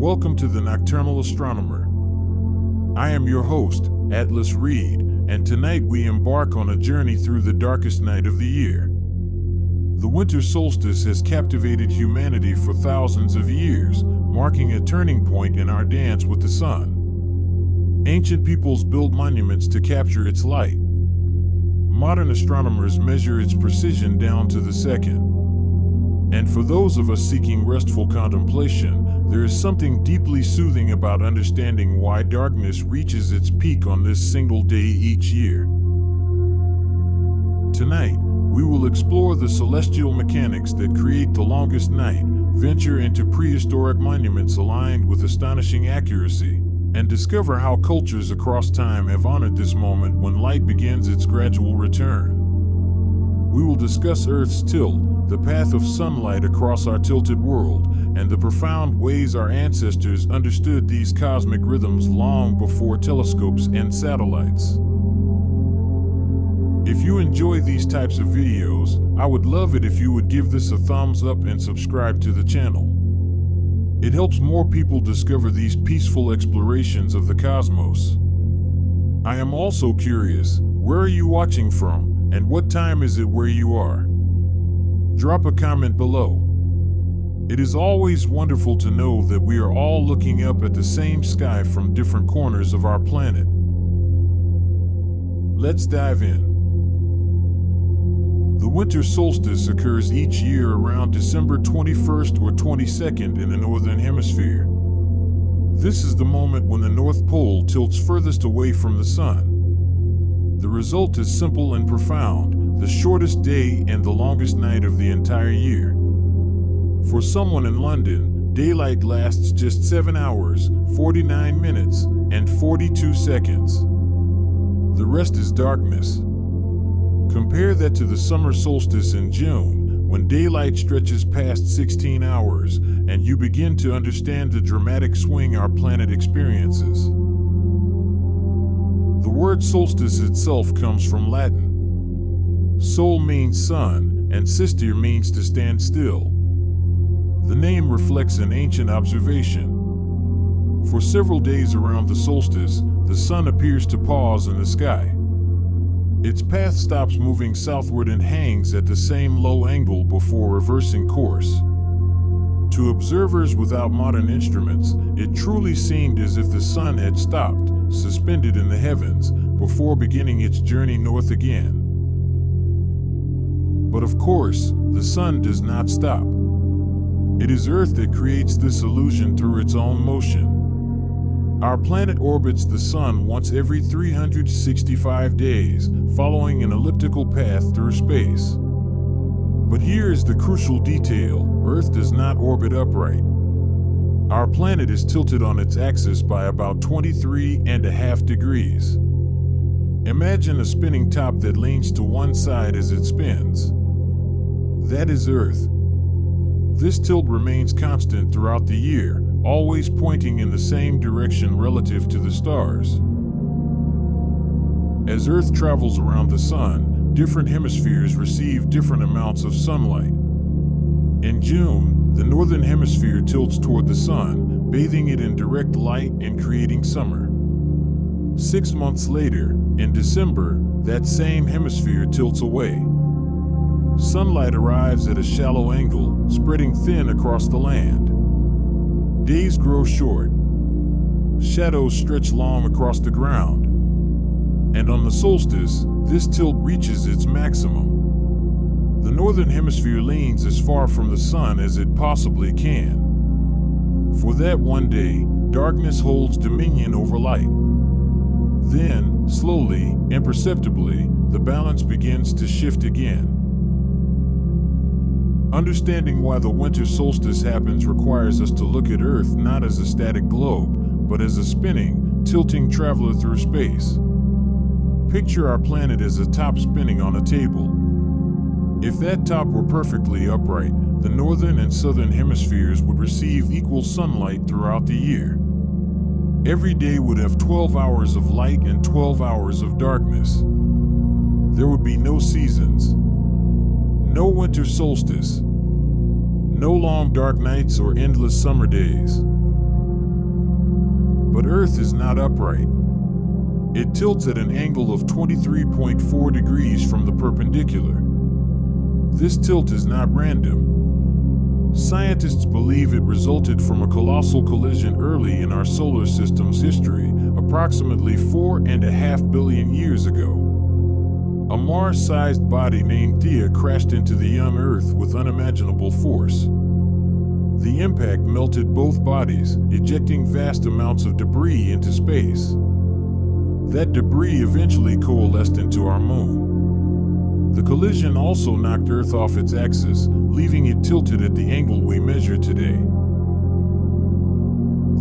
Welcome to the Nocturnal Astronomer. I am your host, Atlas Reid, and tonight we embark on a journey through the darkest night of the year. The winter solstice has captivated humanity for thousands of years, marking a turning point in our dance with the sun. Ancient peoples built monuments to capture its light. Modern astronomers measure its precision down to the second. And for those of us seeking restful contemplation, there is something deeply soothing about understanding why darkness reaches its peak on this single day each year. Tonight, we will explore the celestial mechanics that create the longest night, venture into prehistoric monuments aligned with astonishing accuracy, and discover how cultures across time have honored this moment when light begins its gradual return. We will discuss Earth's tilt, the path of sunlight across our tilted world, and the profound ways our ancestors understood these cosmic rhythms long before telescopes and satellites. If you enjoy these types of videos, I would love it if you would give this a thumbs up and subscribe to the channel. It helps more people discover these peaceful explorations of the cosmos. I am also curious, where are you watching from, and what time is it where you are? Drop a comment below. It is always wonderful to know that we are all looking up at the same sky from different corners of our planet. Let's dive in. The winter solstice occurs each year around December 21st or 22nd in the Northern Hemisphere. This is the moment when the North Pole tilts furthest away from the sun. The result is simple and profound, the shortest day and the longest night of the entire year. For someone in London, daylight lasts just 7 hours, 49 minutes, and 42 seconds. The rest is darkness. Compare that to the summer solstice in June, when daylight stretches past 16 hours, and you begin to understand the dramatic swing our planet experiences. The word solstice itself comes from Latin. Sol means sun, and sistere means to stand still. The name reflects an ancient observation. For several days around the solstice, the sun appears to pause in the sky. Its path stops moving southward and hangs at the same low angle before reversing course. To observers without modern instruments, it truly seemed as if the sun had stopped, suspended in the heavens, before beginning its journey north again. But of course, the sun does not stop. It is Earth that creates this illusion through its own motion. Our planet orbits the sun once every 365 days, following an elliptical path through space. But here is the crucial detail: Earth does not orbit upright. Our planet is tilted on its axis by about 23.5 degrees. Imagine a spinning top that leans to one side as it spins. That is Earth. This tilt remains constant throughout the year, always pointing in the same direction relative to the stars. As Earth travels around the sun, different hemispheres receive different amounts of sunlight. In June, the Northern Hemisphere tilts toward the sun, bathing it in direct light and creating summer. 6 months later, in December, that same hemisphere tilts away. Sunlight arrives at a shallow angle, spreading thin across the land. Days grow short. Shadows stretch long across the ground. And on the solstice, this tilt reaches its maximum. The Northern Hemisphere leans as far from the sun as it possibly can. For that one day, darkness holds dominion over light. Then, slowly, imperceptibly, the balance begins to shift again. Understanding why the winter solstice happens requires us to look at Earth not as a static globe, but as a spinning, tilting traveler through space. Picture our planet as a top spinning on a table. If that top were perfectly upright, the northern and southern hemispheres would receive equal sunlight throughout the year. Every day would have 12 hours of light and 12 hours of darkness. There would be no seasons. No winter solstice. No long dark nights or endless summer days. But Earth is not upright. It tilts at an angle of 23.4 degrees from the perpendicular. This tilt is not random. Scientists believe it resulted from a colossal collision early in our solar system's history, approximately 4.5 billion years ago. A Mars-sized body named Theia crashed into the young Earth with unimaginable force. The impact melted both bodies, ejecting vast amounts of debris into space. That debris eventually coalesced into our moon. The collision also knocked Earth off its axis, leaving it tilted at the angle we measure today.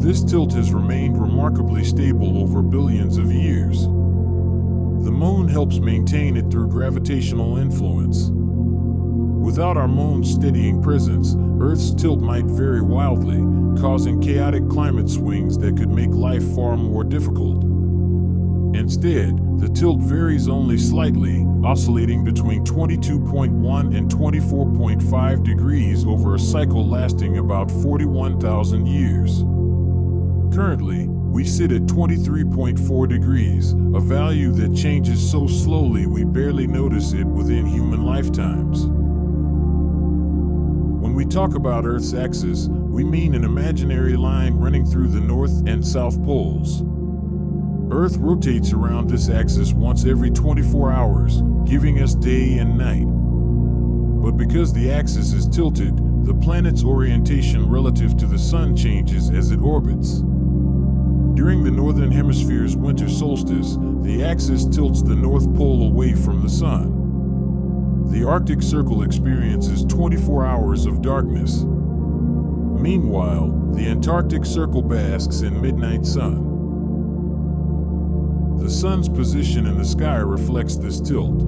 This tilt has remained remarkably stable over billions of years. The moon helps maintain it through gravitational influence. Without our moon's steadying presence, Earth's tilt might vary wildly, causing chaotic climate swings that could make life far more difficult. Instead, the tilt varies only slightly, oscillating between 22.1 and 24.5 degrees over a cycle lasting about 41,000 years. Currently, we sit at 23.4 degrees, a value that changes so slowly we barely notice it within human lifetimes. When we talk about Earth's axis, we mean an imaginary line running through the North and South poles. Earth rotates around this axis once every 24 hours, giving us day and night. But because the axis is tilted, the planet's orientation relative to the Sun changes as it orbits. During the Northern Hemisphere's winter solstice, the axis tilts the North Pole away from the Sun. The Arctic Circle experiences 24 hours of darkness. Meanwhile, the Antarctic Circle basks in midnight sun. The Sun's position in the sky reflects this tilt.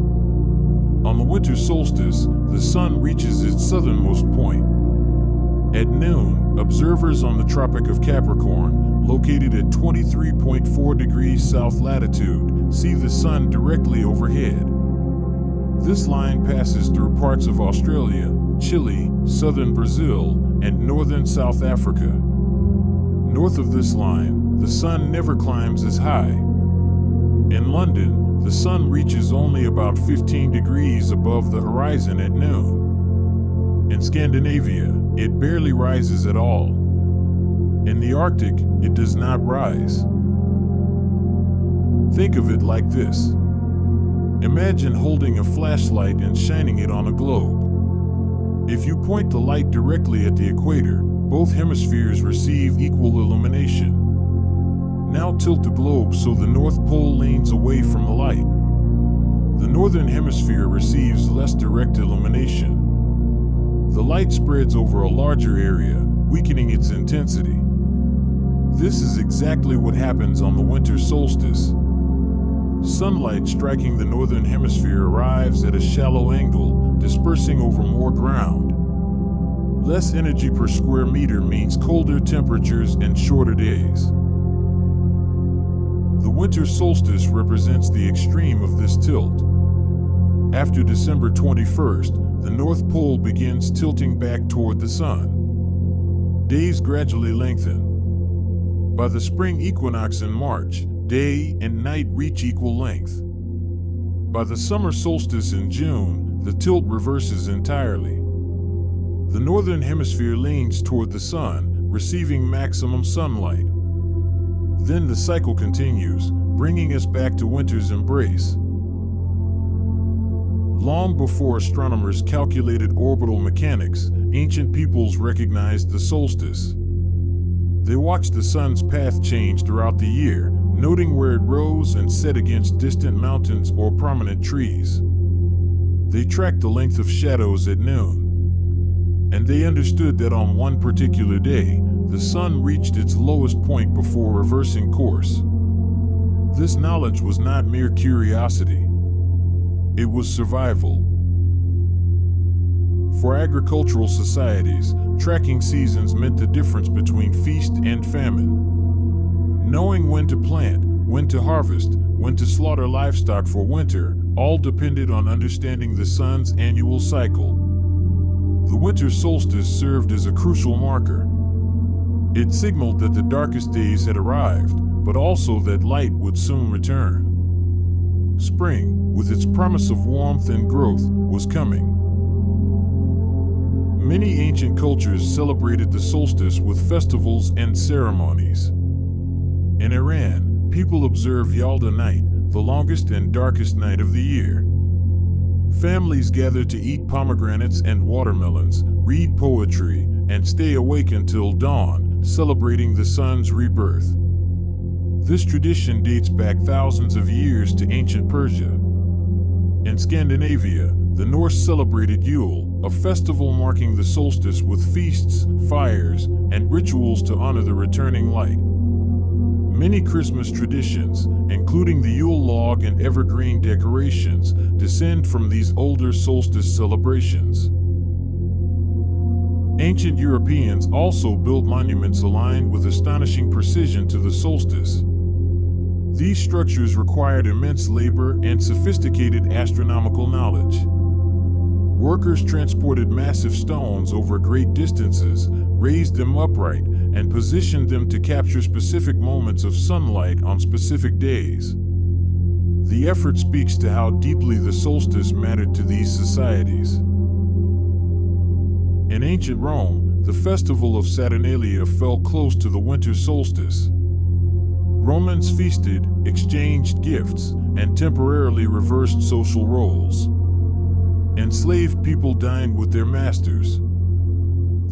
On the winter solstice, the Sun reaches its southernmost point. At noon, observers on the Tropic of Capricorn, located at 23.4 degrees south latitude, see the Sun directly overhead. This line passes through parts of Australia, Chile, southern Brazil, and northern South Africa. North of this line, the Sun never climbs as high. In London, the Sun reaches only about 15 degrees above the horizon at noon. In Scandinavia, it barely rises at all. In the Arctic, it does not rise. Think of it like this. Imagine holding a flashlight and shining it on a globe. If you point the light directly at the equator, both hemispheres receive equal illumination. Now tilt the globe so the North Pole leans away from the light. The Northern Hemisphere receives less direct illumination. The light spreads over a larger area, weakening its intensity. This is exactly what happens on the winter solstice. Sunlight striking the Northern Hemisphere arrives at a shallow angle, dispersing over more ground. Less energy per square meter means colder temperatures and shorter days. The winter solstice represents the extreme of this tilt. After December 21st, the North Pole begins tilting back toward the Sun. Days gradually lengthen. By the spring equinox in March, day and night reach equal length. By the summer solstice in June, the tilt reverses entirely. The Northern Hemisphere leans toward the Sun, receiving maximum sunlight. Then the cycle continues, bringing us back to winter's embrace. Long before astronomers calculated orbital mechanics, ancient peoples recognized the solstice. They watched the Sun's path change throughout the year, noting where it rose and set against distant mountains or prominent trees. They tracked the length of shadows at noon. And they understood that on one particular day, the Sun reached its lowest point before reversing course. This knowledge was not mere curiosity. It was survival. For agricultural societies, tracking seasons meant the difference between feast and famine. Knowing when to plant, when to harvest, when to slaughter livestock for winter, all depended on understanding the Sun's annual cycle. The winter solstice served as a crucial marker. It signaled that the darkest days had arrived, but also that light would soon return. Spring, with its promise of warmth and growth, was coming. Many ancient cultures celebrated the solstice with festivals and ceremonies. In Iran, people observe Yalda night, the longest and darkest night of the year. Families gather to eat pomegranates and watermelons, read poetry, and stay awake until dawn, celebrating the sun's rebirth. This tradition dates back thousands of years to ancient Persia. In Scandinavia, the Norse celebrated Yule, a festival marking the solstice with feasts, fires, and rituals to honor the returning light. Many Christmas traditions, including the Yule log and evergreen decorations, descend from these older solstice celebrations. Ancient Europeans also built monuments aligned with astonishing precision to the solstice. These structures required immense labor and sophisticated astronomical knowledge. Workers transported massive stones over great distances, raised them upright, and positioned them to capture specific moments of sunlight on specific days. The effort speaks to how deeply the solstice mattered to these societies. In ancient Rome, the festival of Saturnalia fell close to the winter solstice. Romans feasted, exchanged gifts, and temporarily reversed social roles. Enslaved people dined with their masters.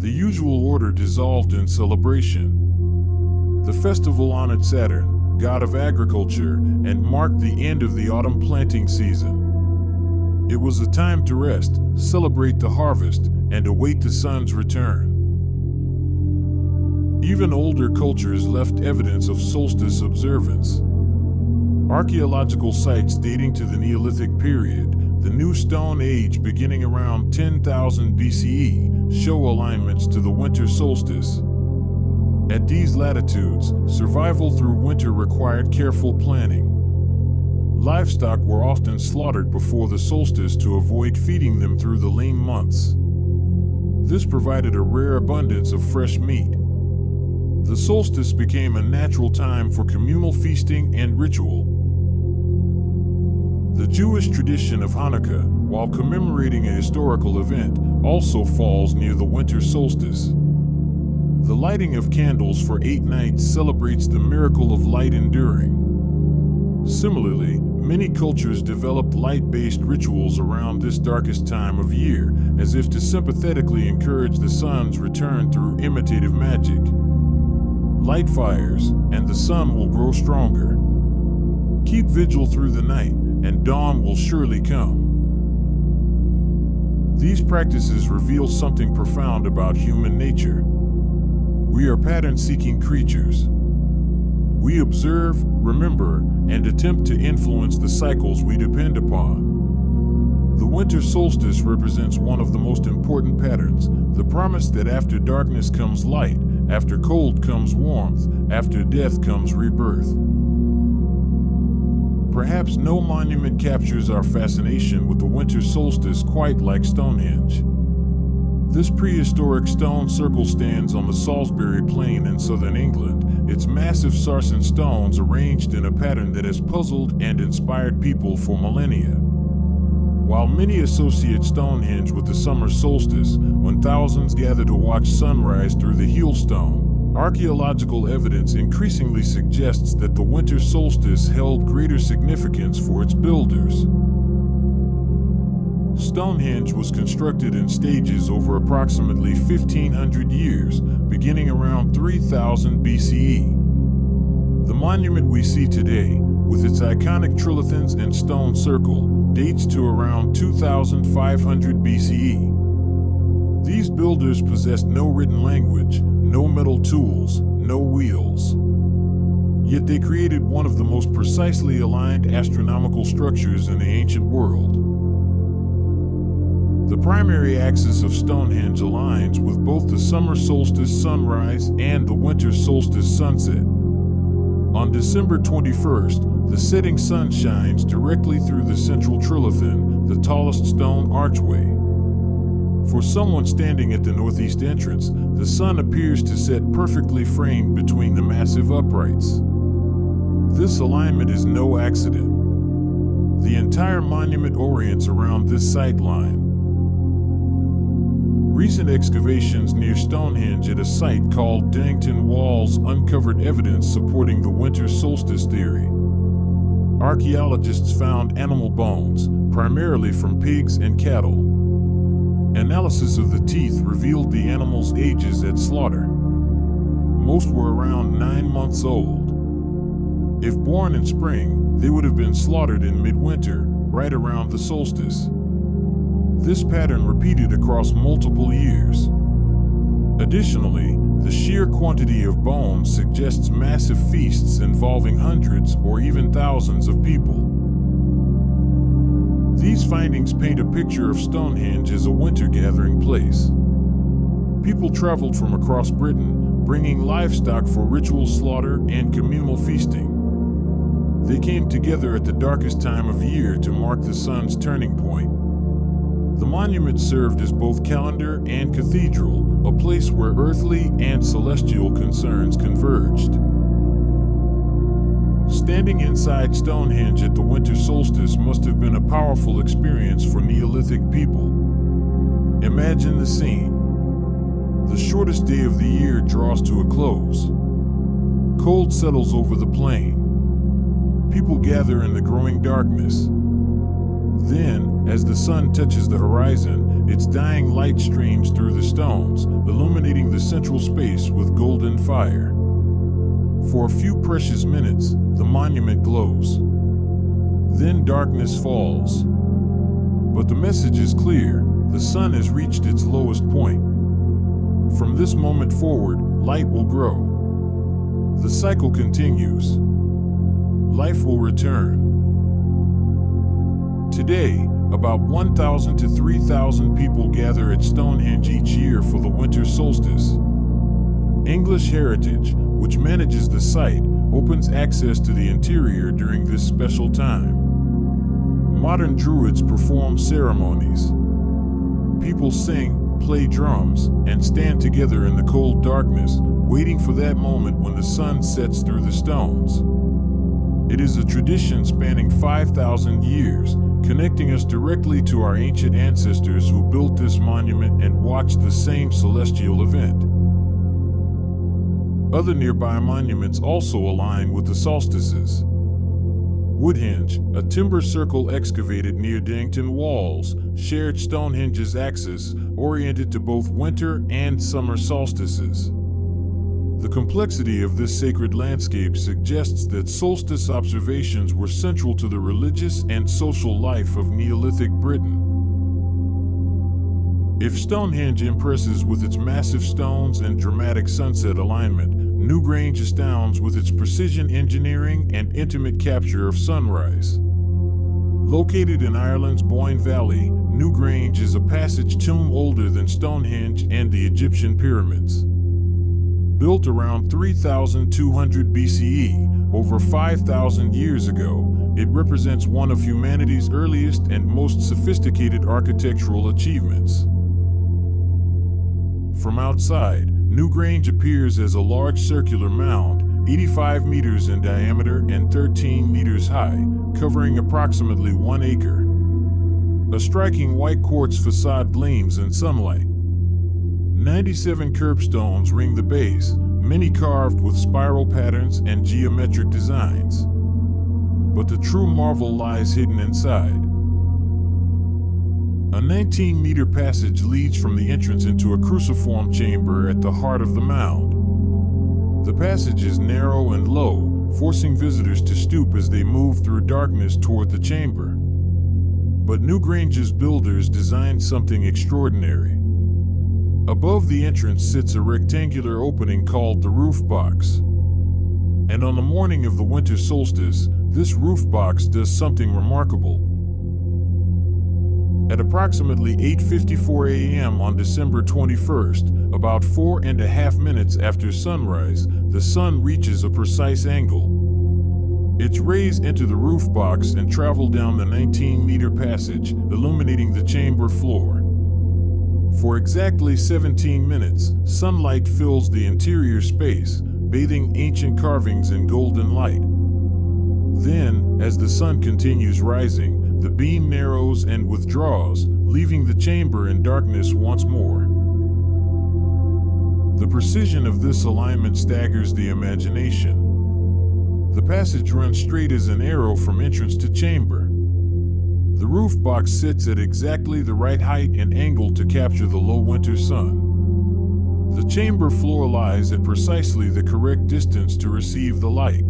The usual order dissolved in celebration. The festival honored Saturn, god of agriculture, and marked the end of the autumn planting season. It was a time to rest, celebrate the harvest, and await the sun's return. Even older cultures left evidence of solstice observance. Archaeological sites dating to the Neolithic period, the New Stone Age beginning around 10,000 BCE, show alignments to the winter solstice. At these latitudes, survival through winter required careful planning. Livestock were often slaughtered before the solstice to avoid feeding them through the lean months. This provided a rare abundance of fresh meat. The solstice became a natural time for communal feasting and ritual. The Jewish tradition of Hanukkah, while commemorating a historical event, also falls near the winter solstice. The lighting of candles for 8 nights celebrates the miracle of light enduring. Similarly, many cultures developed light-based rituals around this darkest time of year, as if to sympathetically encourage the sun's return through imitative magic. Light fires, and the sun will grow stronger. Keep vigil through the night, and dawn will surely come. These practices reveal something profound about human nature. We are pattern-seeking creatures. We observe, remember, and attempt to influence the cycles we depend upon. The winter solstice represents one of the most important patterns, the promise that after darkness comes light, after cold comes warmth, after death comes rebirth. Perhaps no monument captures our fascination with the winter solstice quite like Stonehenge. This prehistoric stone circle stands on the Salisbury Plain in southern England, its massive sarsen stones arranged in a pattern that has puzzled and inspired people for millennia. While many associate Stonehenge with the summer solstice, when thousands gather to watch sunrise through the heel stone, archaeological evidence increasingly suggests that the winter solstice held greater significance for its builders. Stonehenge was constructed in stages over approximately 1,500 years, beginning around 3000 BCE. The monument we see today, with its iconic trilithons and stone circle, dates to around 2500 BCE. These builders possessed no written language, no metal tools, no wheels. Yet they created one of the most precisely aligned astronomical structures in the ancient world. The primary axis of Stonehenge aligns with both the summer solstice sunrise and the winter solstice sunset. On December 21st, the setting sun shines directly through the central trilithon, the tallest stone archway. For someone standing at the northeast entrance, the sun appears to set perfectly framed between the massive uprights. This alignment is no accident. The entire monument orients around this sight line. Recent excavations near Stonehenge at a site called Dennington Walls uncovered evidence supporting the winter solstice theory. Archaeologists found animal bones, primarily from pigs and cattle. Analysis of the teeth revealed the animals' ages at slaughter. Most were around 9 months old. If born in spring, they would have been slaughtered in midwinter, right around the solstice. This pattern repeated across multiple years. Additionally, the sheer quantity of bones suggests massive feasts involving hundreds or even thousands of people. These findings paint a picture of Stonehenge as a winter gathering place. People traveled from across Britain, bringing livestock for ritual slaughter and communal feasting. They came together at the darkest time of year to mark the sun's turning point. The monument served as both calendar and cathedral, a place where earthly and celestial concerns converged. Standing inside Stonehenge at the winter solstice must have been a powerful experience for Neolithic people. Imagine the scene. The shortest day of the year draws to a close. Cold settles over the plain. People gather in the growing darkness. Then, as the sun touches the horizon, its dying light streams through the stones, illuminating the central space with golden fire. For a few precious minutes, the monument glows. Then darkness falls. But the message is clear: the sun has reached its lowest point. From this moment forward, light will grow. The cycle continues. Life will return. Today, about 1,000 to 3,000 people gather at Stonehenge each year for the winter solstice. English Heritage, which manages the site, opens access to the interior during this special time. Modern Druids perform ceremonies. People sing, play drums, and stand together in the cold darkness, waiting for that moment when the sun sets through the stones. It is a tradition spanning 5,000 years, connecting us directly to our ancient ancestors who built this monument and watched the same celestial event. Other nearby monuments also align with the solstices. Woodhenge, a timber circle excavated near Dennington Walls, shared Stonehenge's axis, oriented to both winter and summer solstices. The complexity of this sacred landscape suggests that solstice observations were central to the religious and social life of Neolithic Britain. If Stonehenge impresses with its massive stones and dramatic sunset alignment, Newgrange astounds with its precision engineering and intimate capture of sunrise. Located in Ireland's Boyne Valley, Newgrange is a passage tomb older than Stonehenge and the Egyptian pyramids. Built around 3200 BCE, over 5,000 years ago, it represents one of humanity's earliest and most sophisticated architectural achievements. From outside, Newgrange appears as a large circular mound, 85 meters in diameter and 13 meters high, covering approximately 1 acre. A striking white quartz facade gleams in sunlight. 97 curbstones ring the base, many carved with spiral patterns and geometric designs. But the true marvel lies hidden inside. A 19-meter passage leads from the entrance into a cruciform chamber at the heart of the mound. The passage is narrow and low, forcing visitors to stoop as they move through darkness toward the chamber. But Newgrange's builders designed something extraordinary. Above the entrance sits a rectangular opening called the roof box. And on the morning of the winter solstice, this roof box does something remarkable. At approximately 8:54 a.m. on December 21st, about 4.5 minutes after sunrise, the sun reaches a precise angle. Its rays enter the roof box and travel down the 19-meter passage, illuminating the chamber floor. For exactly 17 minutes, sunlight fills the interior space, bathing ancient carvings in golden light. Then, as the sun continues rising, the beam narrows and withdraws, leaving the chamber in darkness once more. The precision of this alignment staggers the imagination. The passage runs straight as an arrow from entrance to chamber. The roof box sits at exactly the right height and angle to capture the low winter sun. The chamber floor lies at precisely the correct distance to receive the light.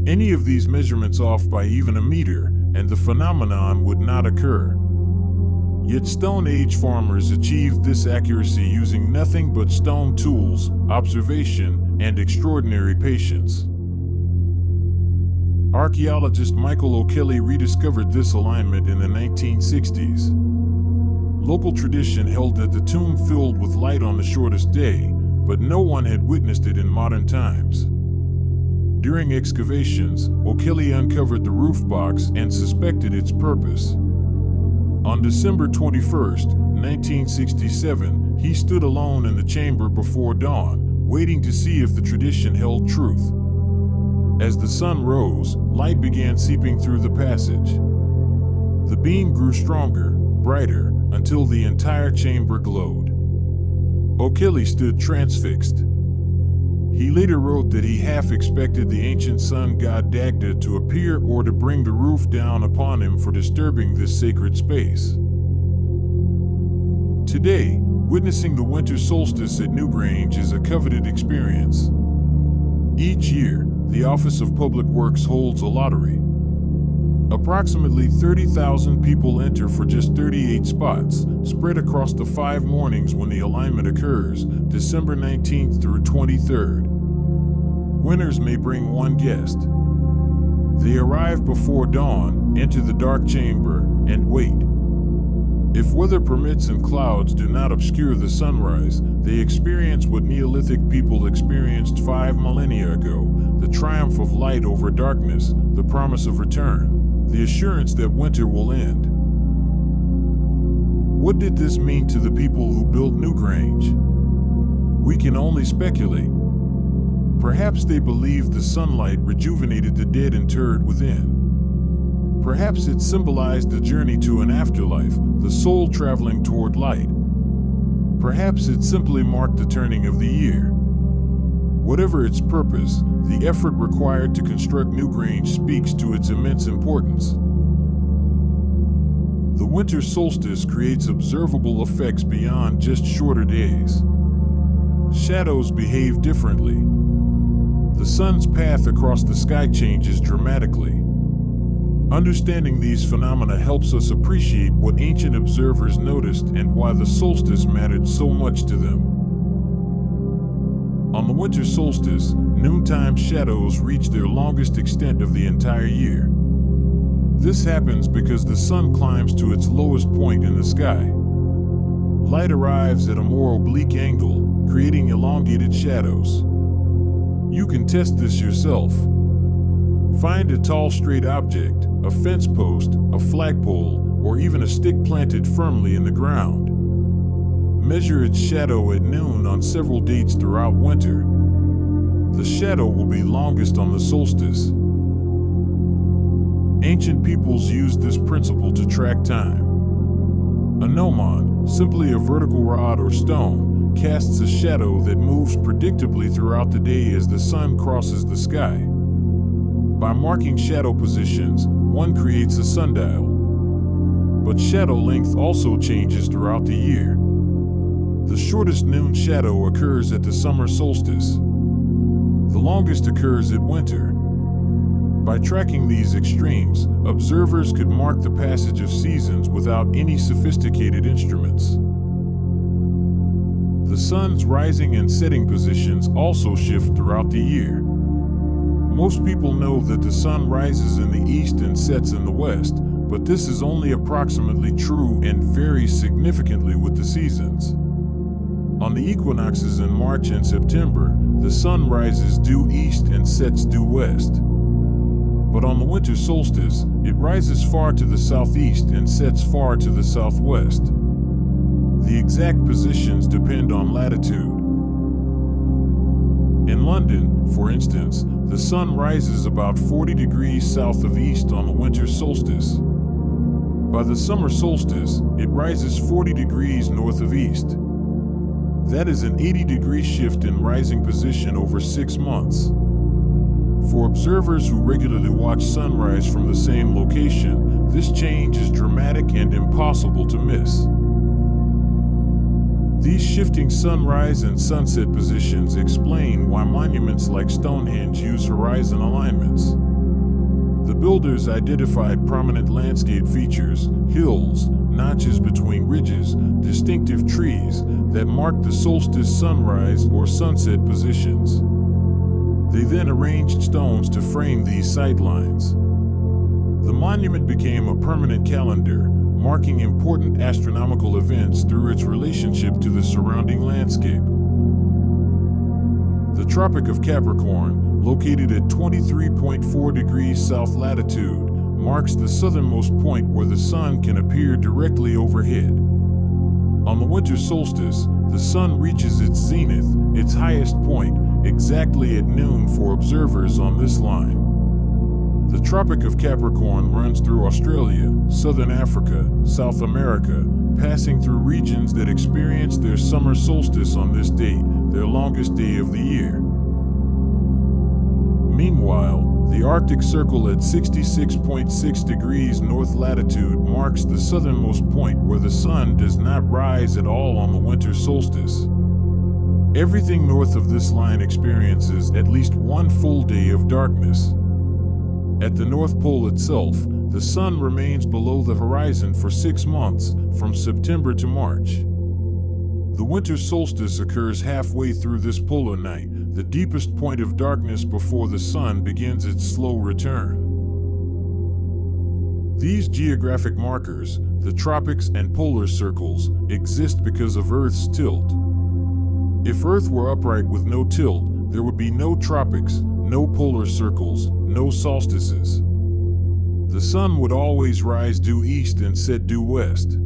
Any of these measurements off by even a meter, and the phenomenon would not occur. Yet Stone Age farmers achieved this accuracy using nothing but stone tools, observation, and extraordinary patience. Archaeologist Michael O'Kelly rediscovered this alignment in the 1960s. Local tradition held that the tomb filled with light on the shortest day, but no one had witnessed it in modern times. During excavations, O'Kelly uncovered the roof box and suspected its purpose. On December 21, 1967, he stood alone in the chamber before dawn, waiting to see if the tradition held truth. As the sun rose, light began seeping through the passage. The beam grew stronger, brighter, until the entire chamber glowed. O'Kelly stood transfixed. He later wrote that he half expected the ancient sun god Dagda to appear or to bring the roof down upon him for disturbing this sacred space. Today, witnessing the winter solstice at Newgrange is a coveted experience. Each year, the Office of Public Works holds a lottery. Approximately 30,000 people enter for just 38 spots, spread across the 5 mornings when the alignment occurs, December 19th through 23rd. Winners may bring one guest. They arrive before dawn, enter the dark chamber, and wait. If weather permits and clouds do not obscure the sunrise, they experience what Neolithic people experienced 5 millennia ago, the triumph of light over darkness, the promise of return, the assurance that winter will end. What did this mean to the people who built Newgrange? We can only speculate. Perhaps they believed the sunlight rejuvenated the dead interred within. Perhaps it symbolized the journey to an afterlife, the soul traveling toward light. Perhaps it simply marked the turning of the year. Whatever its purpose, the effort required to construct Newgrange speaks to its immense importance. The winter solstice creates observable effects beyond just shorter days. Shadows behave differently. The sun's path across the sky changes dramatically. Understanding these phenomena helps us appreciate what ancient observers noticed and why the solstice mattered so much to them. On the winter solstice, noontime shadows reach their longest extent of the entire year. This happens because the sun climbs to its lowest point in the sky. Light arrives at a more oblique angle, creating elongated shadows. You can test this yourself. Find a tall straight object, a fence post, a flagpole, or even a stick planted firmly in the ground. Measure its shadow at noon on several dates throughout winter. The shadow will be longest on the solstice. Ancient peoples used this principle to track time. A gnomon, simply a vertical rod or stone, casts a shadow that moves predictably throughout the day as the sun crosses the sky. By marking shadow positions, one creates a sundial. But shadow length also changes throughout the year. The shortest noon shadow occurs at the summer solstice. The longest occurs at winter. By tracking these extremes, observers could mark the passage of seasons without any sophisticated instruments. The sun's rising and setting positions also shift throughout the year. Most people know that the sun rises in the east and sets in the west, but this is only approximately true and varies significantly with the seasons. On the equinoxes in March and September, the sun rises due east and sets due west. But on the winter solstice, it rises far to the southeast and sets far to the southwest. The exact positions depend on latitude. In London, for instance, the sun rises about 40 degrees south of east on the winter solstice. By the summer solstice, it rises 40 degrees north of east. That is an 80-degree shift in rising position over 6 months. For observers who regularly watch sunrise from the same location, this change is dramatic and impossible to miss. These shifting sunrise and sunset positions explain why monuments like Stonehenge use horizon alignments. The builders identified prominent landscape features, hills, notches between ridges, distinctive trees that marked the solstice sunrise or sunset positions. They then arranged stones to frame these sightlines. The monument became a permanent calendar, marking important astronomical events through its relationship to the surrounding landscape. The Tropic of Capricorn, located at 23.4 degrees south latitude, marks the southernmost point where the sun can appear directly overhead. On the winter solstice, the sun reaches its zenith, its highest point, exactly at noon for observers on this line. The Tropic of Capricorn runs through Australia, Southern Africa, South America, passing through regions that experience their summer solstice on this date, their longest day of the year. Meanwhile, the Arctic Circle at 66.6 degrees north latitude marks the southernmost point where the sun does not rise at all on the winter solstice. Everything north of this line experiences at least one full day of darkness. At the North Pole itself, the sun remains below the horizon for 6 months, from September to March. The winter solstice occurs halfway through this polar night, the deepest point of darkness before the sun begins its slow return. These geographic markers, the tropics and polar circles, exist because of Earth's tilt. If Earth were upright with no tilt, there would be no tropics, no polar circles, no solstices. The sun would always rise due east and set due west.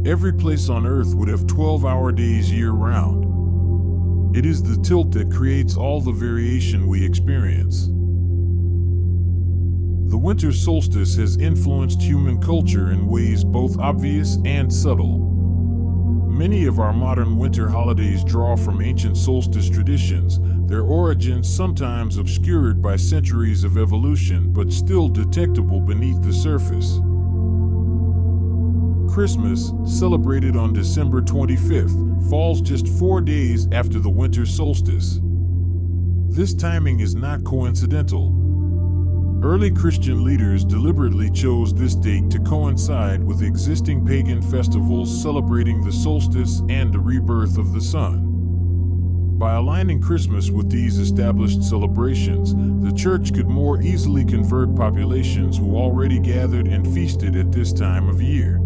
Every place on Earth would have 12-hour days year-round. It is the tilt that creates all the variation we experience. The winter solstice has influenced human culture in ways both obvious and subtle. Many of our modern winter holidays draw from ancient solstice traditions, their origins sometimes obscured by centuries of evolution but still detectable beneath the surface. Christmas, celebrated on December 25th, falls just 4 days after the winter solstice. This timing is not coincidental. Early Christian leaders deliberately chose this date to coincide with existing pagan festivals celebrating the solstice and the rebirth of the sun. By aligning Christmas with these established celebrations, the church could more easily convert populations who already gathered and feasted at this time of year.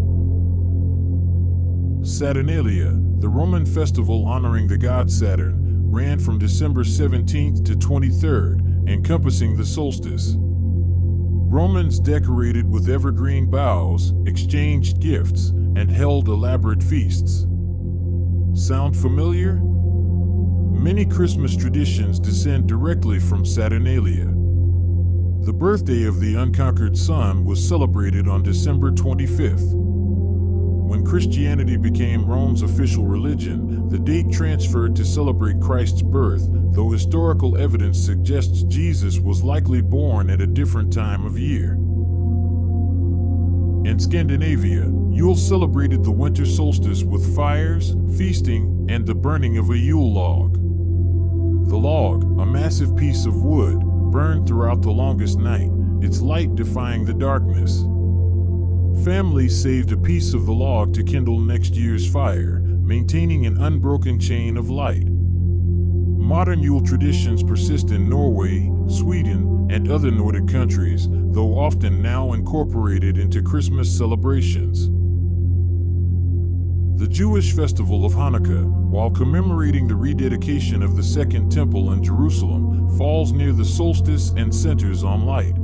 Saturnalia, the Roman festival honoring the god Saturn, ran from December 17th to 23rd, encompassing the solstice. Romans decorated with evergreen boughs, exchanged gifts, and held elaborate feasts. Sound familiar? Many Christmas traditions descend directly from Saturnalia. The birthday of the unconquered sun was celebrated on December 25th. When Christianity became Rome's official religion, the date transferred to celebrate Christ's birth, though historical evidence suggests Jesus was likely born at a different time of year. In Scandinavia, Yule celebrated the winter solstice with fires, feasting, and the burning of a Yule log. The log, a massive piece of wood, burned throughout the longest night, its light defying the darkness. Families saved a piece of the log to kindle next year's fire, maintaining an unbroken chain of light. Modern Yule traditions persist in Norway, Sweden, and other Nordic countries, though often now incorporated into Christmas celebrations. The Jewish festival of Hanukkah, while commemorating the rededication of the Second Temple in Jerusalem, falls near the solstice and centers on light.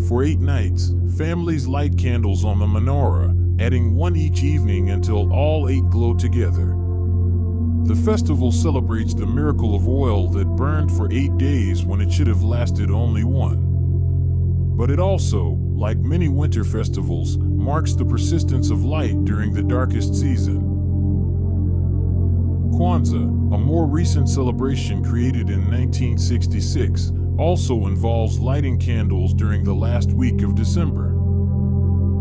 For 8 nights, families light candles on the menorah, adding one each evening until all 8 glow together. The festival celebrates the miracle of oil that burned for 8 days when it should have lasted only 1. But it also, like many winter festivals, marks the persistence of light during the darkest season. Kwanzaa, a more recent celebration created in 1966, also involves lighting candles during the last week of December.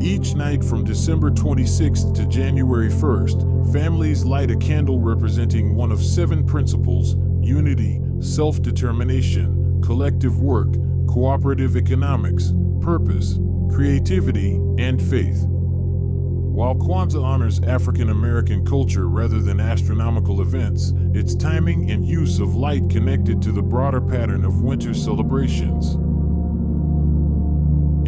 Each night from December 26th to January 1st, families light a candle representing one of 7 principles: unity, self-determination, collective work, cooperative economics, purpose, creativity, and faith. While Kwanzaa honors African American culture rather than astronomical events, its timing and use of light connected to the broader pattern of winter celebrations.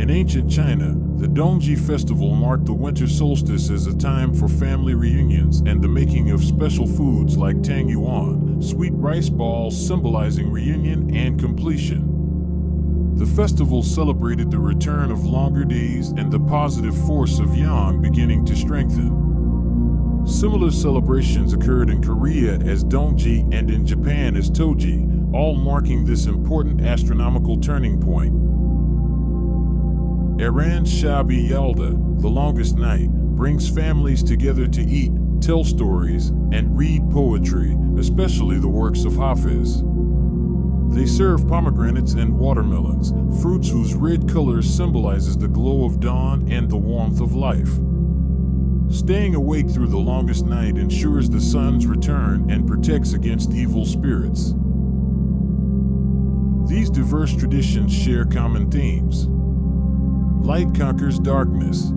In ancient China, the Dongji festival marked the winter solstice as a time for family reunions and the making of special foods like tang yuan, sweet rice balls symbolizing reunion and completion. The festival celebrated the return of longer days and the positive force of yang beginning to strengthen. Similar celebrations occurred in Korea as Dongji and in Japan as Toji, all marking this important astronomical turning point. Iran's Shab-e Yalda, the longest night, brings families together to eat, tell stories, and read poetry, especially the works of Hafiz. They serve pomegranates and watermelons, fruits whose red color symbolizes the glow of dawn and the warmth of life. Staying awake through the longest night ensures the sun's return and protects against evil spirits. These diverse traditions share common themes. Light conquers darkness.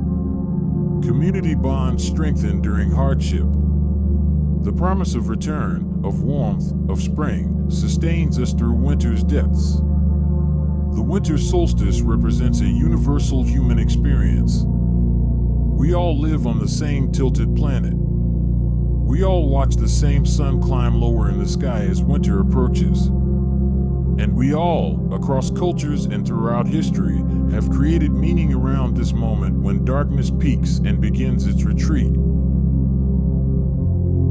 Community bonds strengthen during hardship. The promise of return, of warmth, of spring, sustains us through winter's depths. The winter solstice represents a universal human experience. We all live on the same tilted planet. We all watch the same sun climb lower in the sky as winter approaches. And we all, across cultures and throughout history, have created meaning around this moment when darkness peaks and begins its retreat.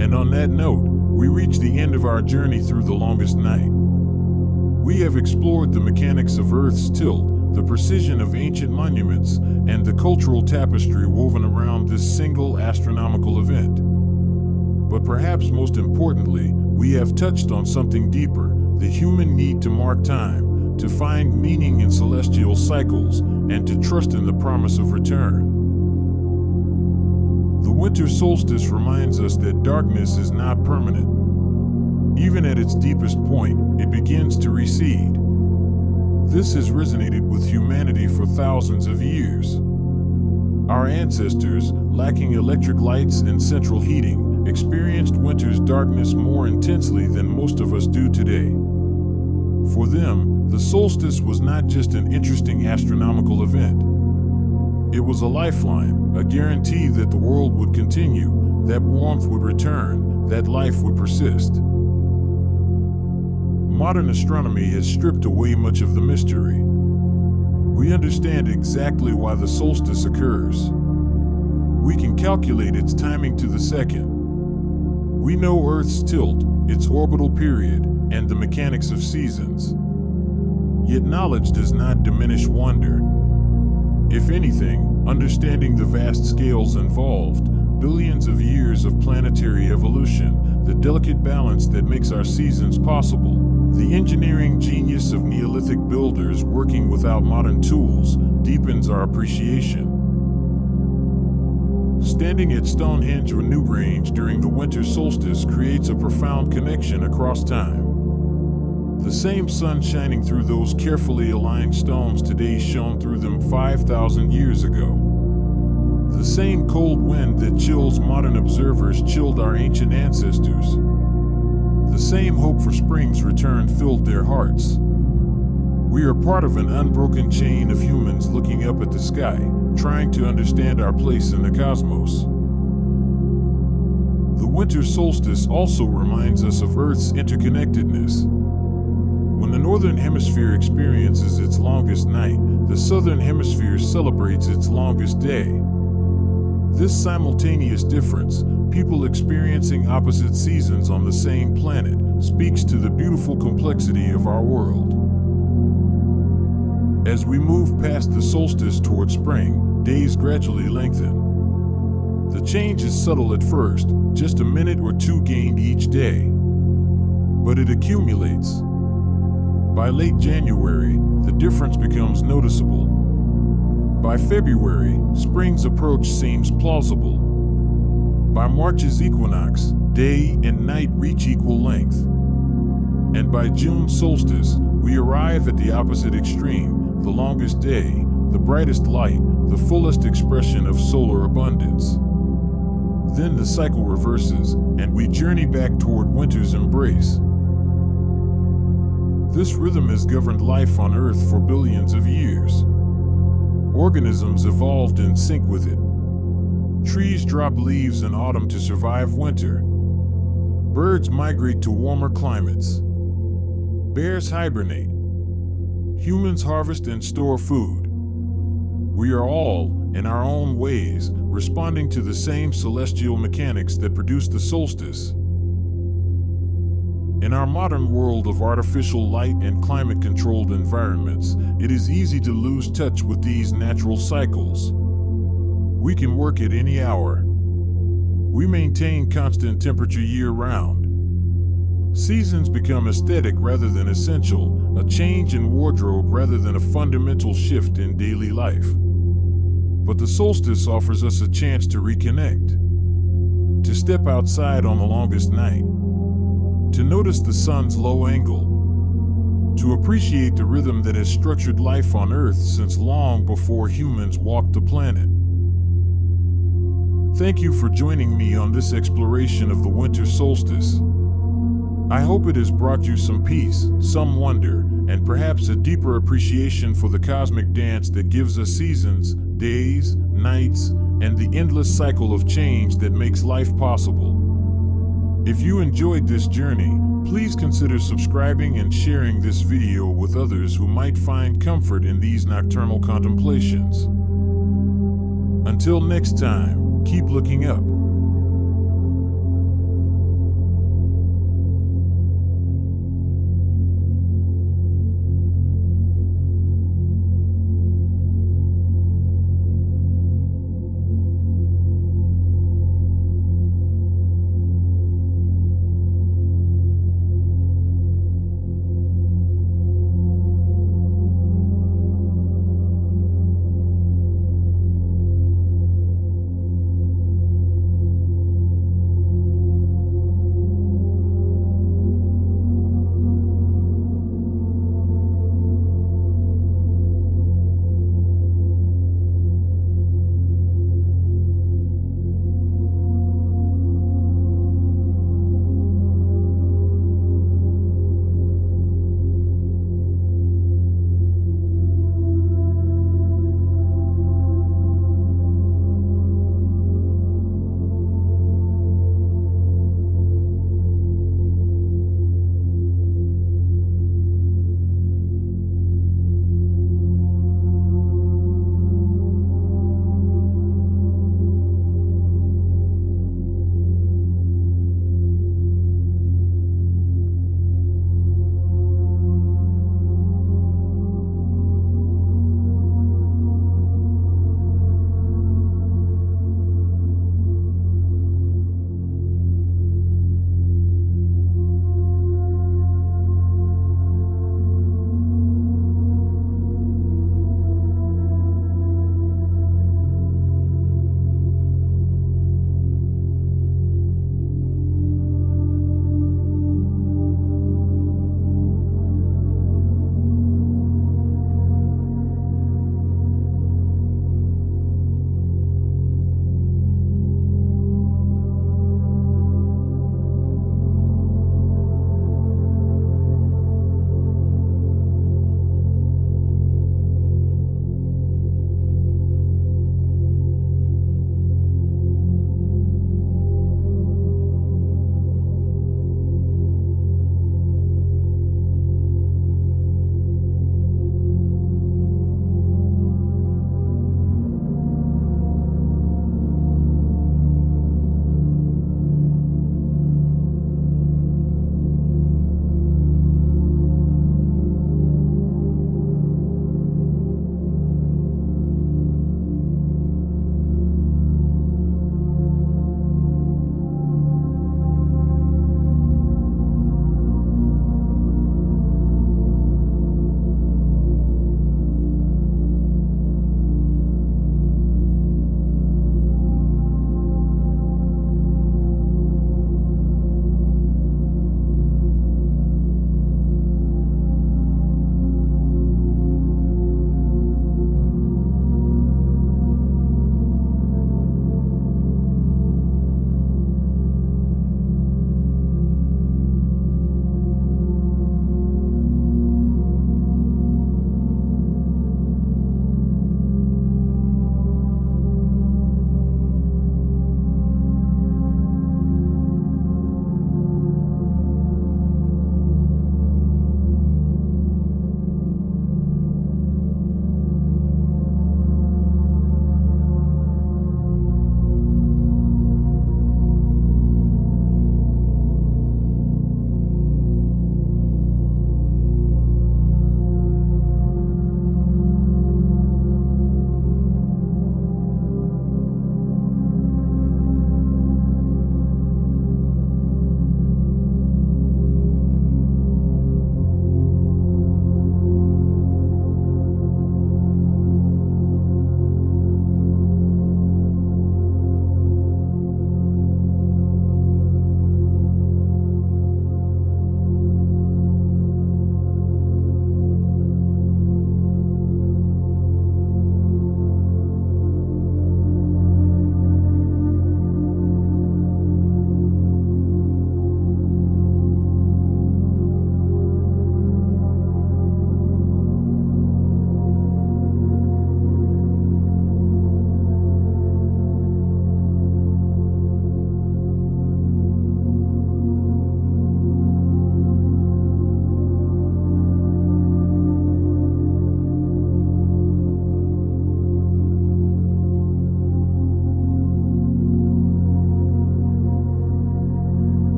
And on that note, we reach the end of our journey through the longest night. We have explored the mechanics of Earth's tilt, the precision of ancient monuments, and the cultural tapestry woven around this single astronomical event. But perhaps most importantly, we have touched on something deeper: the human need to mark time, to find meaning in celestial cycles, and to trust in the promise of return. The winter solstice reminds us that darkness is not permanent. Even at its deepest point, it begins to recede. This has resonated with humanity for thousands of years. Our ancestors, lacking electric lights and central heating, experienced winter's darkness more intensely than most of us do today. For them, the solstice was not just an interesting astronomical event. It was a lifeline, a guarantee that the world would continue, that warmth would return, that life would persist. Modern astronomy has stripped away much of the mystery. We understand exactly why the solstice occurs. We can calculate its timing to the second. We know Earth's tilt, its orbital period, and the mechanics of seasons. Yet knowledge does not diminish wonder. If anything, understanding the vast scales involved, billions of years of planetary evolution, the delicate balance that makes our seasons possible, the engineering genius of Neolithic builders working without modern tools, deepens our appreciation. Standing at Stonehenge or Newgrange during the winter solstice creates a profound connection across time. The same sun shining through those carefully aligned stones today shone through them 5,000 years ago. The same cold wind that chills modern observers chilled our ancient ancestors. The same hope for spring's return filled their hearts. We are part of an unbroken chain of humans looking up at the sky, trying to understand our place in the cosmos. The winter solstice also reminds us of Earth's interconnectedness. When the Northern Hemisphere experiences its longest night, the Southern Hemisphere celebrates its longest day. This simultaneous difference, people experiencing opposite seasons on the same planet, speaks to the beautiful complexity of our world. As we move past the solstice toward spring, days gradually lengthen. The change is subtle at first, just a minute or two gained each day. But it accumulates. By late January, the difference becomes noticeable. By February, spring's approach seems plausible. By March's equinox, day and night reach equal length. And by June's solstice, we arrive at the opposite extreme, the longest day, the brightest light, the fullest expression of solar abundance. Then the cycle reverses, and we journey back toward winter's embrace. This rhythm has governed life on Earth for billions of years. Organisms evolved in sync with it. Trees drop leaves in autumn to survive winter. Birds migrate to warmer climates. Bears hibernate. Humans harvest and store food. We are all, in our own ways, responding to the same celestial mechanics that produce the solstice. In our modern world of artificial light and climate-controlled environments, it is easy to lose touch with these natural cycles. We can work at any hour. We maintain constant temperature year-round. Seasons become aesthetic rather than essential, a change in wardrobe rather than a fundamental shift in daily life. But the solstice offers us a chance to reconnect, to step outside on the longest night, to notice the sun's low angle, to appreciate the rhythm that has structured life on Earth since long before humans walked the planet. Thank you for joining me on this exploration of the winter solstice. I hope it has brought you some peace, some wonder, and perhaps a deeper appreciation for the cosmic dance that gives us seasons, days, nights, and the endless cycle of change that makes life possible. If you enjoyed this journey, please consider subscribing and sharing this video with others who might find comfort in these nocturnal contemplations. Until next time, keep looking up.